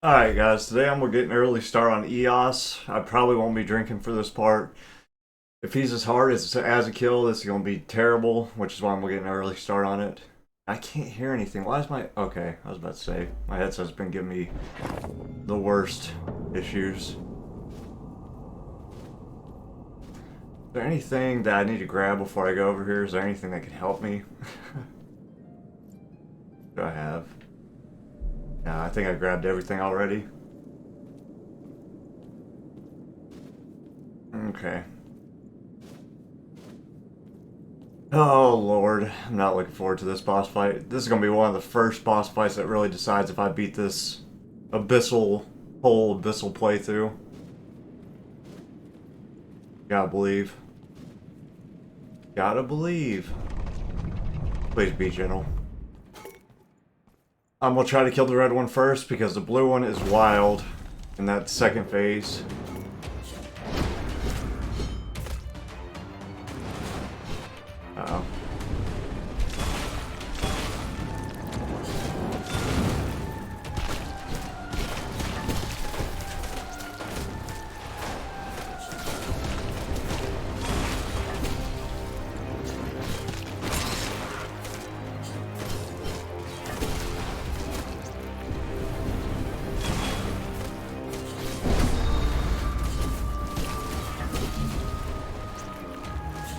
Alright guys, today I'm gonna get an early start on Eos. I probably won't be drinking for this part. If he's as hard as a kill, this is gonna be terrible, which is why I'm gonna get an early start on it. I can't hear anything. Why is my... Okay, I was about to say, my headset's been giving me the worst issues. Is there anything that I need to grab before I go over here? Is there anything that could help me? What do I have? Yeah, I think I grabbed everything already. Okay. Oh lord, I'm not looking forward to this boss fight. This is gonna be one of the first boss fights that really decides if I beat this whole Abyssal playthrough. Gotta believe. Gotta believe. Please be gentle. I'm gonna try to kill the red one first because the blue one is wild in that second phase. Uh-oh.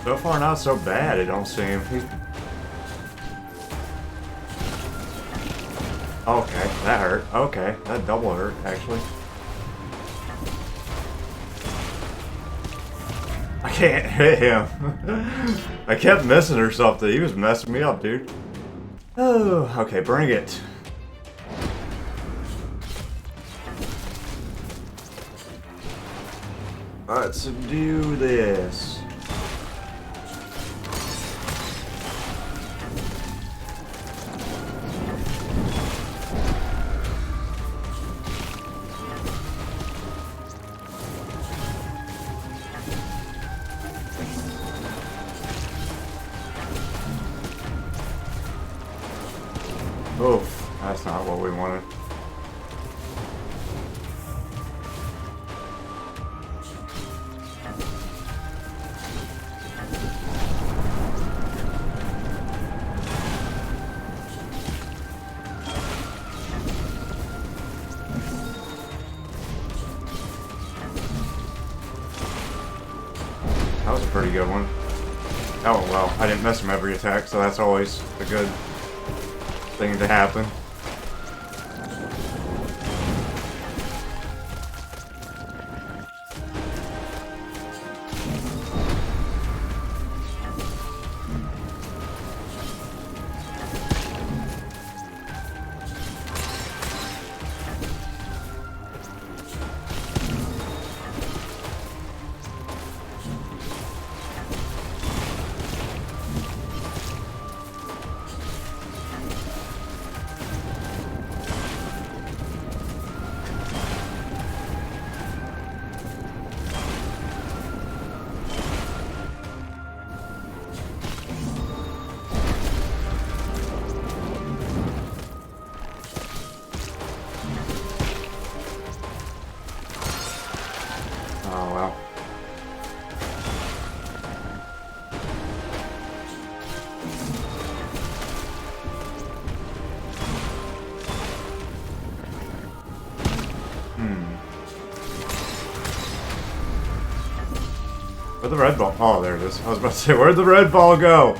So far, not so bad, it don't seem. Okay, that hurt. Okay, that double hurt, actually. I can't hit him. I kept missing or something. He was messing me up, dude. Oh, okay, bring it. Alright, so do this. Oof, that's not what we wanted. That was a pretty good one. Oh well, I didn't miss him every attack, so that's always a good thing to happen. Oh well. Where'd the red ball? Oh, there it is. I was about to say, where'd the red ball go?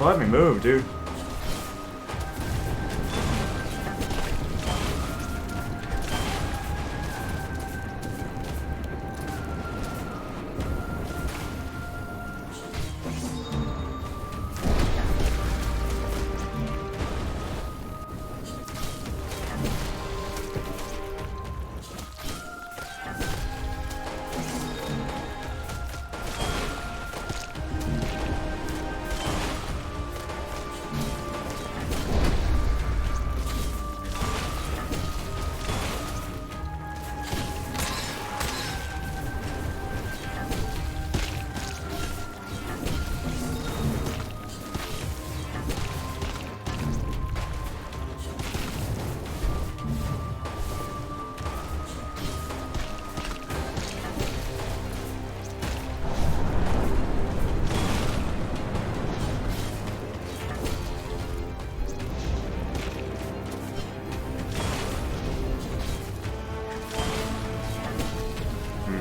Let me move, dude.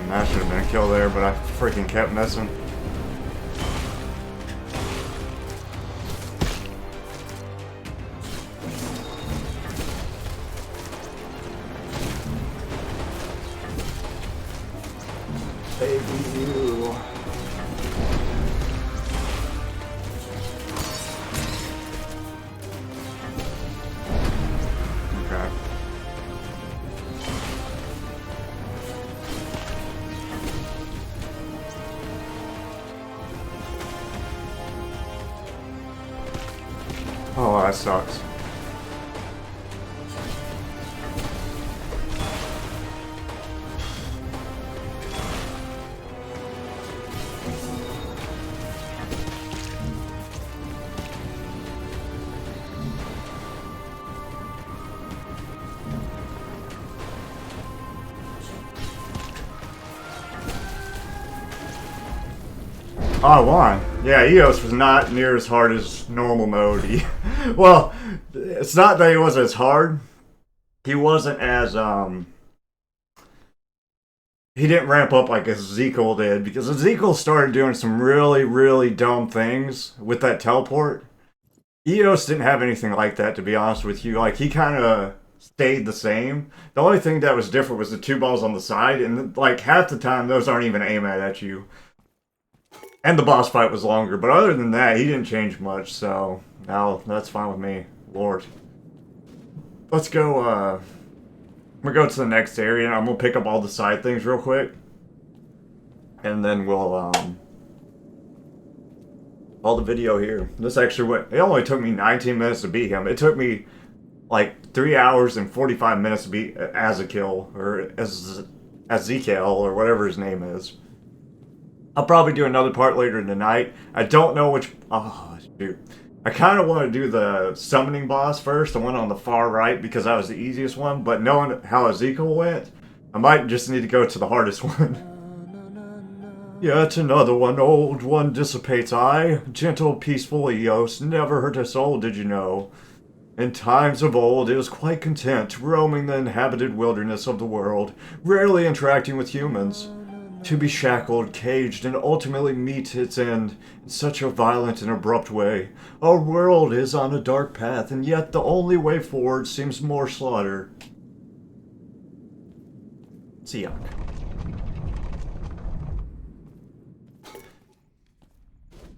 That should have been a kill there, but I freaking kept missing. Baby you. Okay. Oh, that sucks. Oh, I won. Yeah, Eos was not near as hard as normal mode. Well, it's not that he wasn't as hard. He wasn't as, he didn't ramp up like Ezekiel did, because Ezekiel started doing some really, really dumb things with that teleport. Eos didn't have anything like that, to be honest with you. Like, he kind of stayed the same. The only thing that was different was the two balls on the side, and like half the time those aren't even aimed at you. And the boss fight was longer, but other than that, he didn't change much, so now that's fine with me. Lord. Let's go, we'll go to the next area, and I'm gonna pick up all the side things real quick. And then we'll, all the video here. This actually went, it only took me 19 minutes to beat him. It took me, like, 3 hours and 45 minutes to beat Ezekiel, or Ezekiel, or whatever his name is. I'll probably do another part later tonight. I don't know which... Oh, shoot. I kind of want to do the summoning boss first, the one on the far right, because that was the easiest one. But knowing how Ezekiel went, I might just need to go to the hardest one. Yet another one, old one dissipates I. Gentle, peaceful Eos, never hurt a soul, did you know? In times of old, it was quite content, roaming the inhabited wilderness of the world, rarely interacting with humans. To be shackled, caged, and ultimately meet its end in such a violent and abrupt way. Our world is on a dark path, and yet the only way forward seems more slaughter. Yuck.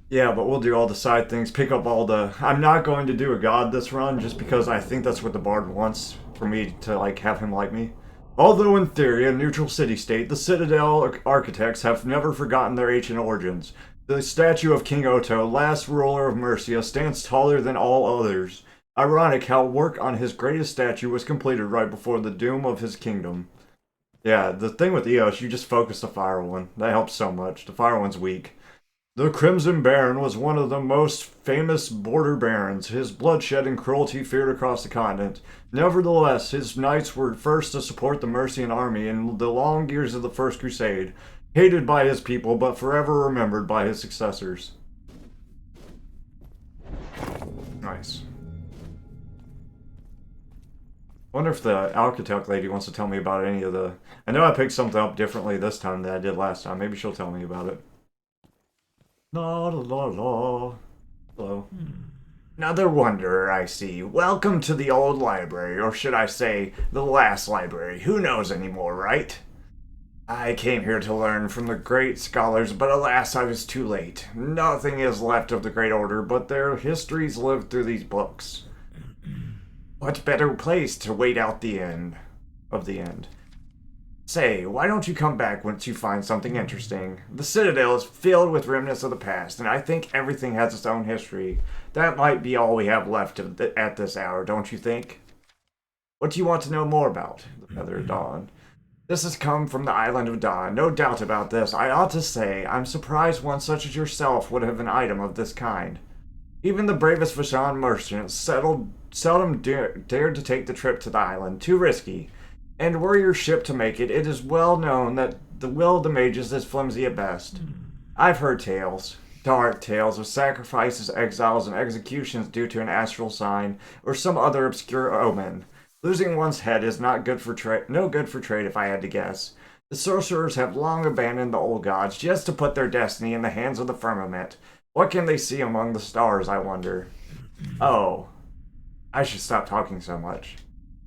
Yeah, but we'll do all the side things, pick up all the... I'm not going to do a god this run, just because I think that's what the bard wants, for me to, like, have him like me. Although in theory a neutral city-state, the Citadel architects have never forgotten their ancient origins. The statue of King Otto, last ruler of Mercia, stands taller than all others. Ironic how work on his greatest statue was completed right before the doom of his kingdom. Yeah, the thing with Eos, you just focus the fire one. That helps so much. The fire one's weak. The Crimson Baron was one of the most famous border barons, his bloodshed and cruelty feared across the continent. Nevertheless, his knights were first to support the Mercian army in the long years of the First Crusade, hated by his people but forever remembered by his successors. Nice. Wonder if the architect lady wants to tell me about any of the... I know I picked something up differently this time than I did last time. Maybe she'll tell me about it. La la la la. Hello. Another wanderer, I see. Welcome to the old library, or should I say, the last library. Who knows anymore, right? I came here to learn from the great scholars, but alas, I was too late. Nothing is left of the Great Order, but their histories live through these books. What better place to wait out the end of the end? Say, why don't you come back once you find something interesting? The Citadel is filled with remnants of the past, and I think everything has its own history. That might be all we have left at this hour, don't you think? What do you want to know more about? The Feather of Dawn. This has come from the Island of Dawn, no doubt about this. I ought to say, I'm surprised one such as yourself would have an item of this kind. Even the bravest Vashan merchants seldom dared to take the trip to the island, too risky. And were your ship to make it, it is well known that the will of the mages is flimsy at best. I've heard tales, dark tales of sacrifices, exiles, and executions due to an astral sign or some other obscure omen. Losing one's head is not good for no good for trade, if I had to guess. The sorcerers have long abandoned the old gods just to put their destiny in the hands of the firmament. What can they see among the stars, I wonder? Oh, I should stop talking so much.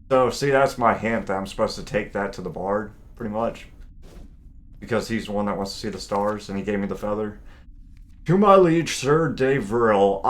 So, see, that's my hint that I'm supposed to take that to the bard, pretty much. Because he's the one that wants to see the stars, and he gave me the feather. To my liege, Sir Dave Viril,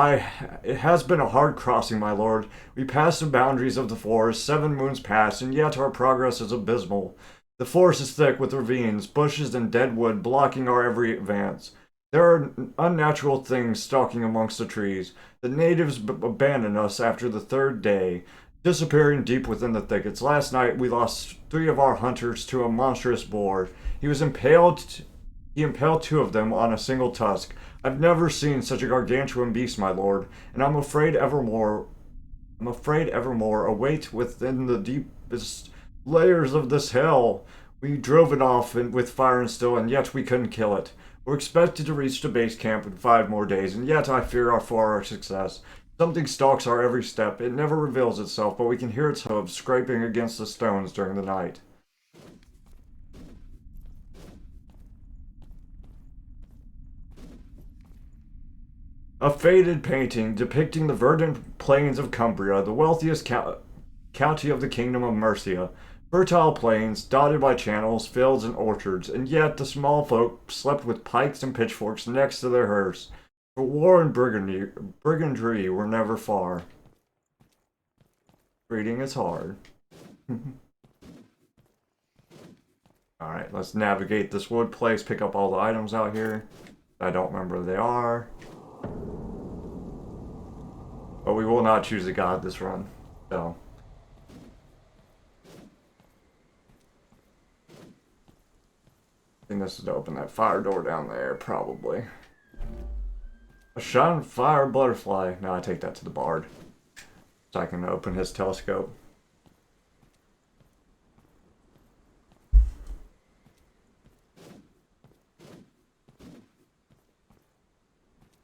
it has been a hard crossing, my lord. We passed the boundaries of the forest, 7 moons passed, and yet our progress is abysmal. The forest is thick with ravines, bushes, and dead wood blocking our every advance. There are unnatural things stalking amongst the trees. The natives abandoned us after the 3rd day, disappearing deep within the thickets. Last night we lost 3 of our hunters to a monstrous boar. He impaled 2 of them on a single tusk. I've never seen such a gargantuan beast, my lord, and I'm afraid evermore await within the deepest layers of this hell. We drove it off with fire and steel, and yet we couldn't kill it. We're expected to reach the base camp in 5 more days, and yet I fear for our success. Something stalks our every step. It never reveals itself, but we can hear its hooves scraping against the stones during the night. A faded painting depicting the verdant plains of Cumbria, the wealthiest county of the kingdom of Mercia. Fertile plains, dotted by channels, fields, and orchards, and yet the small folk slept with pikes and pitchforks next to their hearths. For war and brigandry were never far. Reading is hard. Alright, let's navigate this wood place, pick up all the items out here. I don't remember where they are. But we will not choose a god this run, so. I think this is to open that fire door down there, probably. A shine fire butterfly. No, I take that to the bard. So I can open his telescope.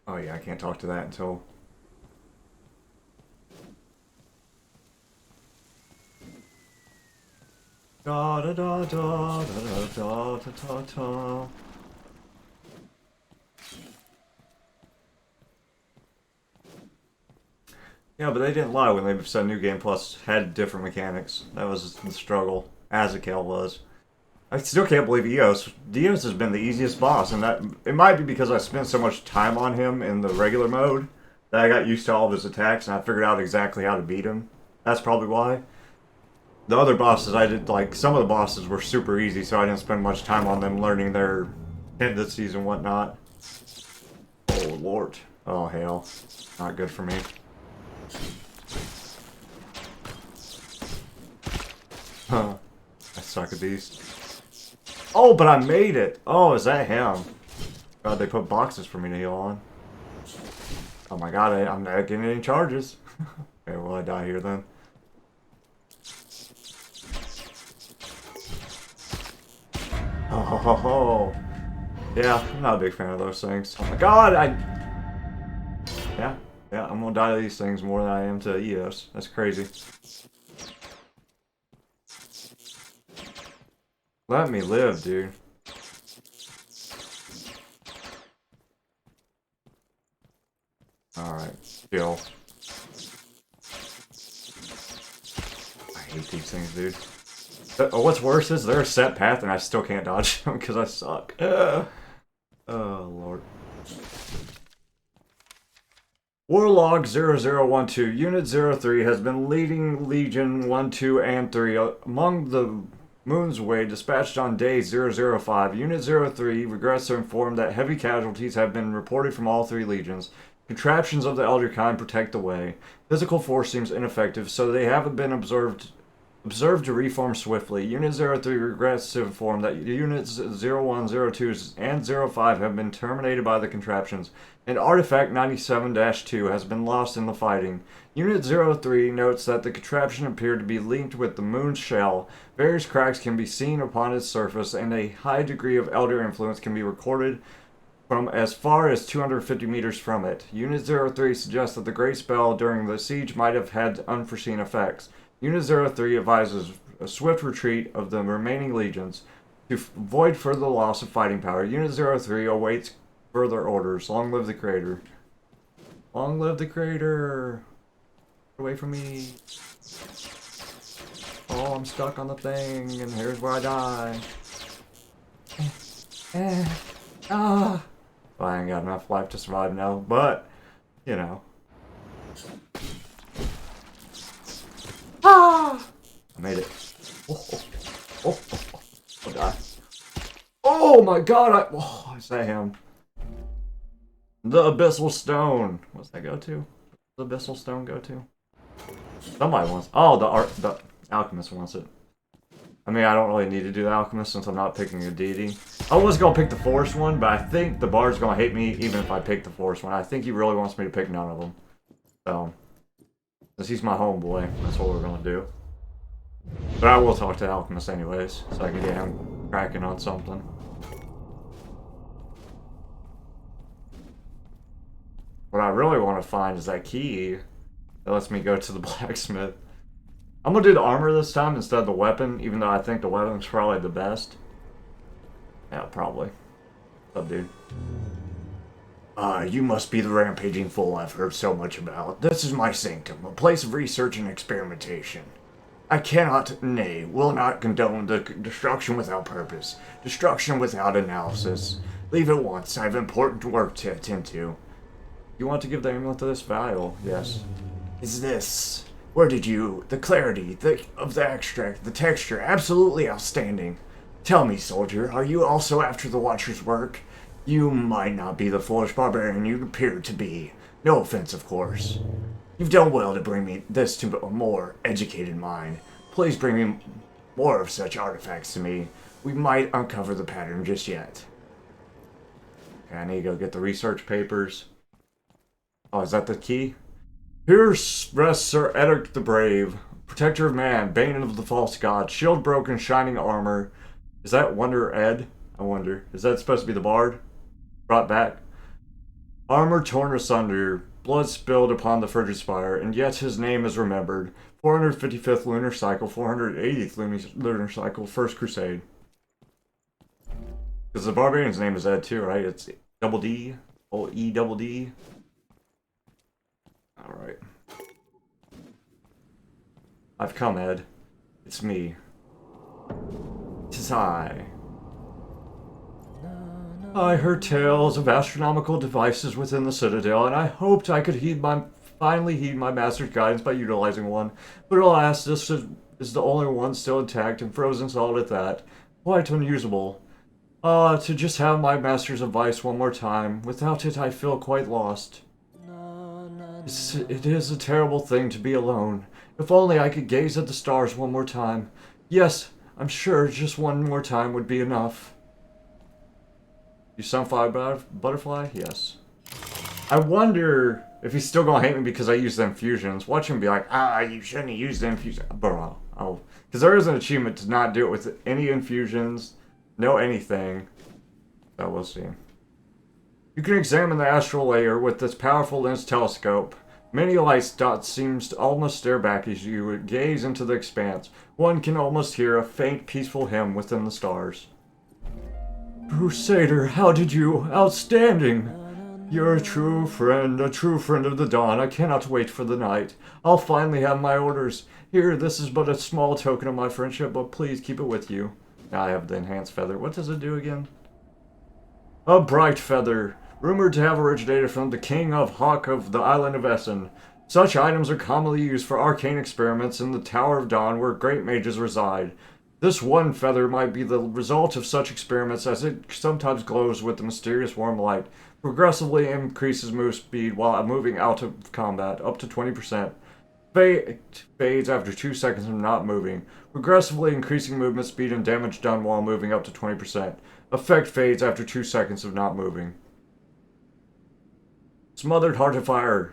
Oh yeah, I can't talk to that until... Da da da da da da da da da. Yeah, but they didn't lie when they said New Game Plus had different mechanics. That was the struggle. Azakel was. I still can't believe Eos. Eos has been the easiest boss, and that it might be because I spent so much time on him in the regular mode that I got used to all of his attacks and I figured out exactly how to beat him. That's probably why. The other bosses I did, like, some of the bosses were super easy, so I didn't spend much time on them learning their tendencies and whatnot. Oh, Lord. Oh, hell. Not good for me. Huh. I suck at these. Oh, but I made it! Oh, is that him? God, they put boxes for me to heal on. Oh my god, I'm not getting any charges. Okay, well, I die here then. Oh, yeah, I'm not a big fan of those things. Oh my god, Yeah, I'm gonna die to these things more than I am to Eos. That's crazy. Let me live, dude. Alright. Chill. I hate these things, dude. What's worse is they're a set path and I still can't dodge them because I suck. Oh, Lord. Warlog 0012, Unit 03 has been leading Legion 1, 2, and 3 among the Moon's Way dispatched on day 005. Unit 03 regrets to inform that heavy casualties have been reported from all three legions. Contraptions of the Elder kind protect the way. Physical force seems ineffective, so they haven't been observed to reform swiftly. Unit 03 regrets to inform that Units 01, 02, and 05 have been terminated by the contraptions, and Artifact 97-2 has been lost in the fighting. Unit 03 notes that the contraption appeared to be linked with the moon's shell. Various cracks can be seen upon its surface, and a high degree of Elder influence can be recorded from as far as 250 meters from it. Unit 03 suggests that the Great Spell during the siege might have had unforeseen effects. Unit 03 advises a swift retreat of the remaining legions to avoid further loss of fighting power. Unit 03 awaits further orders. Long live the Creator. Long live the Creator. Get away from me. Oh, I'm stuck on the thing, and here's where I die. Well, I ain't got enough life to survive now, but, you know. I made it. I'll die. Oh my god, is that him? The Abyssal Stone. What's that go to? The Abyssal Stone go to? Somebody wants. Oh, the Alchemist wants it. I mean, I don't really need to do the Alchemist since I'm not picking a deity. I was gonna pick the Forest one, but I think the Bard's gonna hate me even if I pick the Forest one. I think he really wants me to pick none of them. So, since he's my homeboy, that's what we're gonna do. But I will talk to the Alchemist anyways, so I can get him cracking on something. What I really want to find is that key that lets me go to the blacksmith. I'm gonna do the armor this time instead of the weapon, even though I think the weapon's probably the best. Yeah, probably. What's up, dude? You must be the rampaging fool I've heard so much about. This is my sanctum, a place of research and experimentation. I cannot, nay, will not condone the destruction without purpose, destruction without analysis. Leave at once, I have important work to attend to. You want to give the amulet to this vial? Yes. Is this... Where did you... The clarity of the extract, the texture, absolutely outstanding. Tell me, soldier, are you also after the Watcher's work? You might not be the foolish barbarian you appear to be. No offense, of course. You've done well to bring me this to a more educated mind. Please bring me more of such artifacts to me. We might uncover the pattern just yet. Okay, I need to go get the research papers. Oh, is that the key? Here rests Sir Edric the Brave, protector of man, bane of the false god, shield broken, shining armor. Is that Wonder Ed? I wonder. Is that supposed to be the bard? Brought back? Armor torn asunder, blood spilled upon the frigid spire, and yet his name is remembered. 455th lunar cycle, 480th lunar cycle, First Crusade. Because the barbarian's name is Ed too, right? It's double D, or E double D. Alright. I've come, Ed. It's me. 'Tis I. I heard tales of astronomical devices within the Citadel, and I hoped I could finally heed my master's guidance by utilizing one. But alas, this is the only one still intact and frozen solid at that. Quite unusable. To just have my master's advice one more time. Without it, I feel quite lost. It is a terrible thing to be alone. If only I could gaze at the stars one more time. Yes, I'm sure just one more time would be enough. You sunflower butterfly? Yes. I wonder if he's still gonna hate me because I use the infusions. Watch him be like, you shouldn't have used the infusion. Bro, because there is an achievement to not do it with any infusions, no anything. So we'll see. You can examine the astral layer with this powerful lens telescope. Many light dots seem to almost stare back as you gaze into the expanse. One can almost hear a faint, peaceful hymn within the stars. Crusader, how did you? Outstanding! You're a true friend of the dawn. I cannot wait for the night. I'll finally have my orders. Here, this is but a small token of my friendship, but please keep it with you. Now I have the enhanced feather. What does it do again? A bright feather, rumored to have originated from the King of Hawk of the island of Essen. Such items are commonly used for arcane experiments in the Tower of Dawn where great mages reside. This one feather might be the result of such experiments as it sometimes glows with a mysterious warm light, progressively increases move speed while moving out of combat, up to 20%. Fades after 2 seconds of not moving, progressively increasing movement speed and damage done while moving up to 20%. Effect fades after 2 seconds of not moving. Smothered Heart of Fire.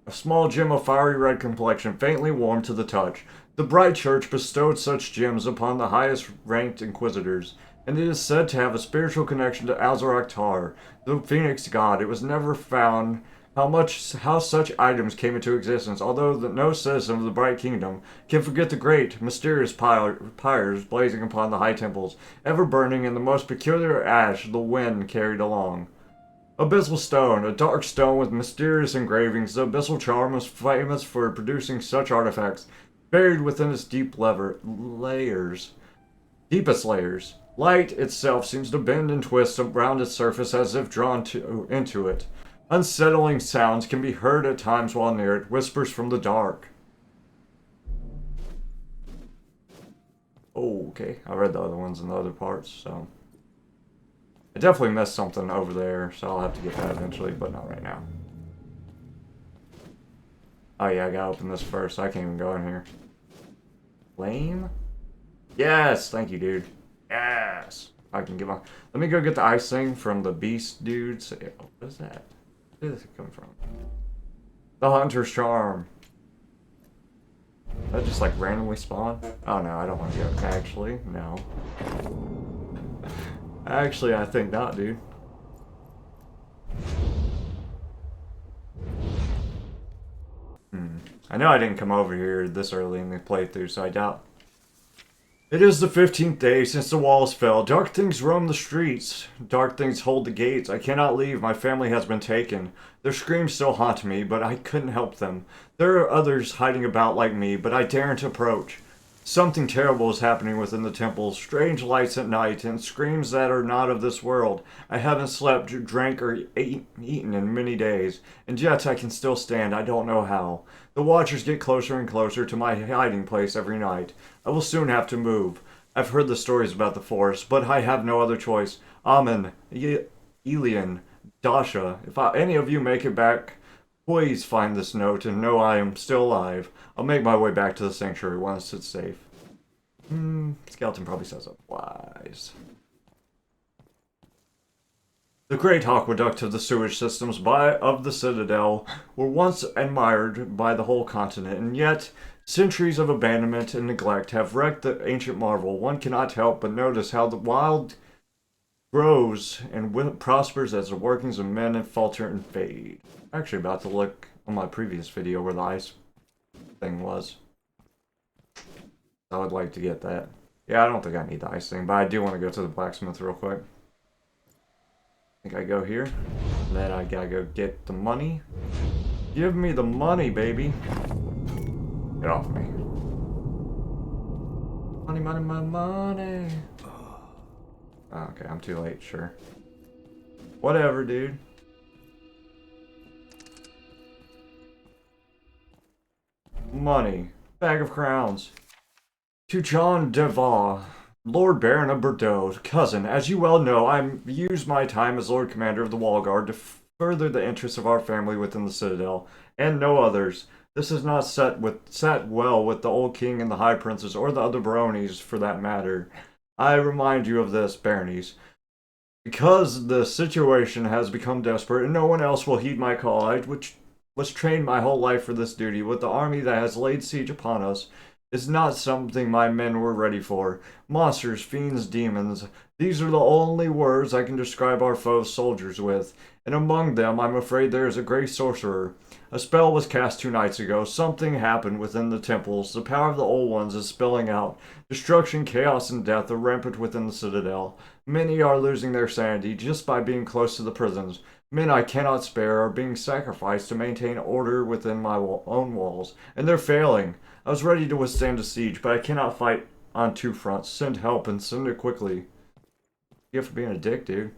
A small gem of fiery red complexion, faintly warm to the touch. The bright church bestowed such gems upon the highest-ranked inquisitors, and it is said to have a spiritual connection to Azarak Tar, the phoenix god. It was never found how such items came into existence, although no citizen of the Bright Kingdom can forget the great, mysterious pyres blazing upon the high temples, ever burning in the most peculiar ash the wind carried along. Abyssal Stone, a dark stone with mysterious engravings. The Abyssal Charm was famous for producing such artifacts, buried within its deepest layers. Light itself seems to bend and twist around its surface as if drawn into it. Unsettling sounds can be heard at times while near it, whispers from the dark. Oh, okay. I read the other ones in the other parts, so... I definitely missed something over there, so I'll have to get that eventually, but not right now. Oh yeah, I gotta open this first. I can't even go in here. Flame? Yes! Thank you, dude. Yes! I can give up. Let me go get the ice thing from the beast dudes. Oh, what is that? Where did this come from? The Hunter's Charm. Did that just like randomly spawn? Oh no, I don't want to go. Actually, no. Actually, I think not, dude. I know I didn't come over here this early in the playthrough, so I doubt. It is the 15th day since the walls fell. Dark things roam the streets. Dark things hold the gates. I cannot leave. My family has been taken. Their screams still haunt me, but I couldn't help them. There are others hiding about like me, but I daren't approach. Something terrible is happening within the temple. Strange lights at night and screams that are not of this world. I haven't slept, drank, or eaten in many days, and yet I can still stand. I don't know how. The watchers get closer and closer to my hiding place every night. I will soon have to move. I've heard the stories about the forest, but I have no other choice. Amen, Elian, Dasha, if any of you make it back, please find this note and know I am still alive. I'll make my way back to the sanctuary once it's safe. Skeleton probably says otherwise. The great aqueduct of the sewage systems of the Citadel were once admired by the whole continent, and yet centuries of abandonment and neglect have wrecked the ancient marvel. One cannot help but notice how the wild grows and prospers as the workings of men falter and fade. I'm actually about to look on my previous video where the ice thing was. I would like to get that. Yeah, I don't think I need the ice thing, but I do want to go to the blacksmith real quick. I think I go here. Then I gotta go get the money. Give me the money, baby. Get off me. Money, money, money, money. Oh, okay, I'm too late, sure. Whatever, dude. Money. Bag of crowns. To John Deval, Lord Baron of Bordeaux, cousin, as you well know, I use my time as Lord Commander of the Wall Guard to further the interests of our family within the Citadel, and no others. This is not set well with the old king and the high princes, or the other baronies for that matter. I remind you of this, baronies. Because the situation has become desperate and no one else will heed my call, I was trained my whole life for this duty. With the army that has laid siege upon us, is not something my men were ready for. Monsters, fiends, demons. These are the only words I can describe our foe's soldiers with. And among them, I'm afraid there is a great sorcerer. A spell was cast 2 nights ago. Something happened within the temples. The power of the old ones is spilling out. Destruction, chaos, and death are rampant within the Citadel. Many are losing their sanity just by being close to the prisons. Men I cannot spare are being sacrificed to maintain order within my own walls, and they're failing. I was ready to withstand a siege, but I cannot fight on 2 fronts. Send help and send it quickly. You have for being a dick, dude.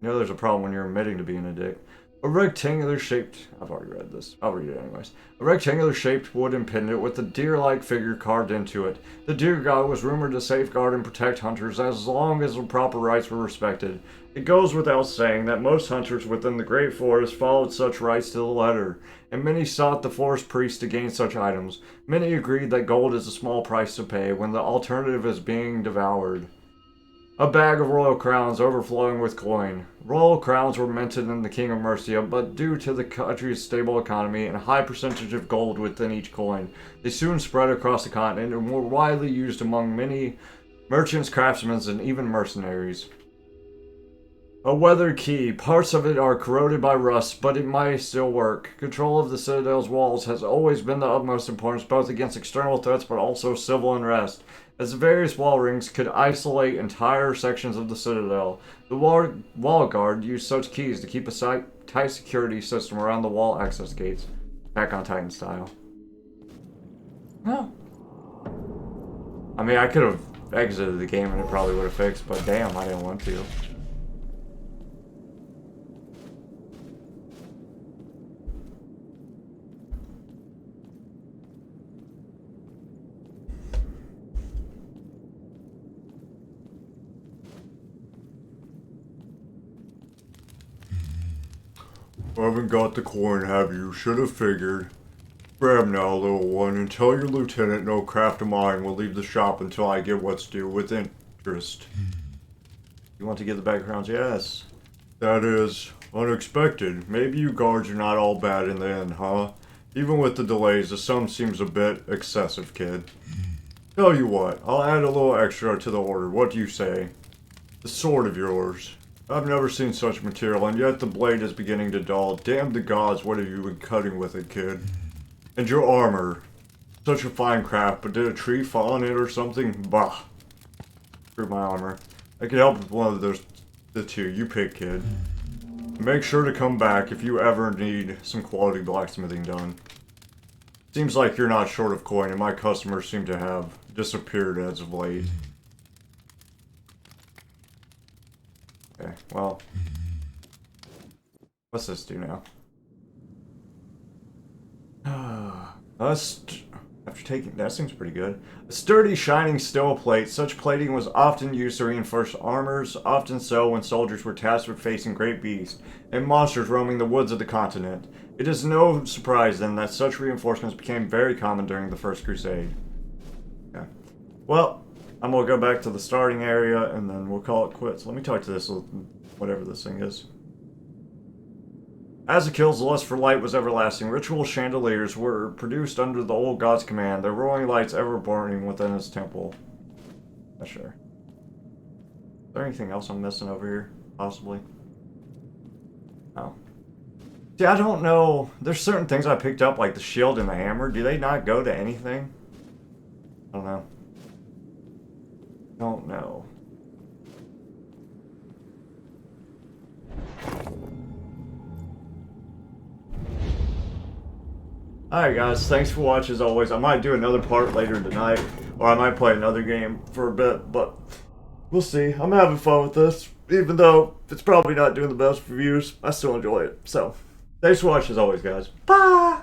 You know there's a problem when you're admitting to being a dick. A rectangular shaped... I've already read this. I'll read it anyways. A rectangular shaped wooden pendant with a deer-like figure carved into it. The deer god was rumored to safeguard and protect hunters as long as the proper rights were respected. It goes without saying that most hunters within the Great Forest followed such rights to the letter, and many sought the forest priest to gain such items. Many agreed that gold is a small price to pay when the alternative is being devoured. A bag of royal crowns overflowing with coin. Royal crowns were minted in the King of Mercia, but due to the country's stable economy and a high percentage of gold within each coin, they soon spread across the continent and were widely used among many merchants, craftsmen, and even mercenaries. A weathered key. Parts of it are corroded by rust, but it might still work. Control of the Citadel's walls has always been the utmost importance, both against external threats but also civil unrest, as the various wall rings could isolate entire sections of the Citadel. The wall guard used such keys to keep a tight security system around the wall access gates. Back on Titan style. No. I mean, I could have exited the game and it probably would have fixed, but damn, I didn't want to. Haven't got the coin, have you? Should have figured. Grab now, little one, and tell your lieutenant no craft of mine will leave the shop until I get what's due with interest. You want to get the backgrounds? Yes. That is unexpected. Maybe you guards are not all bad in the end, huh? Even with the delays, the sum seems a bit excessive, kid. Tell you what, I'll add a little extra to the order. What do you say? The sword of yours. I've never seen such material, and yet the blade is beginning to dull. Damn the gods, what have you been cutting with it, kid? And your armor. Such a fine craft, but did a tree fall on it or something? Bah. Screw my armor. I could help with one of the 2. You pick, kid. Make sure to come back if you ever need some quality blacksmithing done. Seems like you're not short of coin, and my customers seem to have disappeared as of late. Okay, well, what's this do now? After taking, that seems pretty good. A sturdy, shining steel plate. Such plating was often used to reinforce armors, often so when soldiers were tasked with facing great beasts and monsters roaming the woods of the continent. It is no surprise then that such reinforcements became very common during the First Crusade. Okay. Well, I'm gonna go back to the starting area and then we'll call it quits. Let me talk to this, whatever this thing is. As the kill's lust for light was everlasting, ritual chandeliers were produced under the old god's command, their roaring lights ever burning within his temple. Not sure. Is there anything else I'm missing over here? Possibly. Oh. See, I don't know. There's certain things I picked up, like the shield and the hammer. Do they not go to anything? I don't know. Don't know. Alright guys, thanks for watching as always. I might do another part later tonight, or I might play another game for a bit, but we'll see. I'm having fun with this, even though it's probably not doing the best reviews. I still enjoy it. So, thanks for watching as always guys. Bye!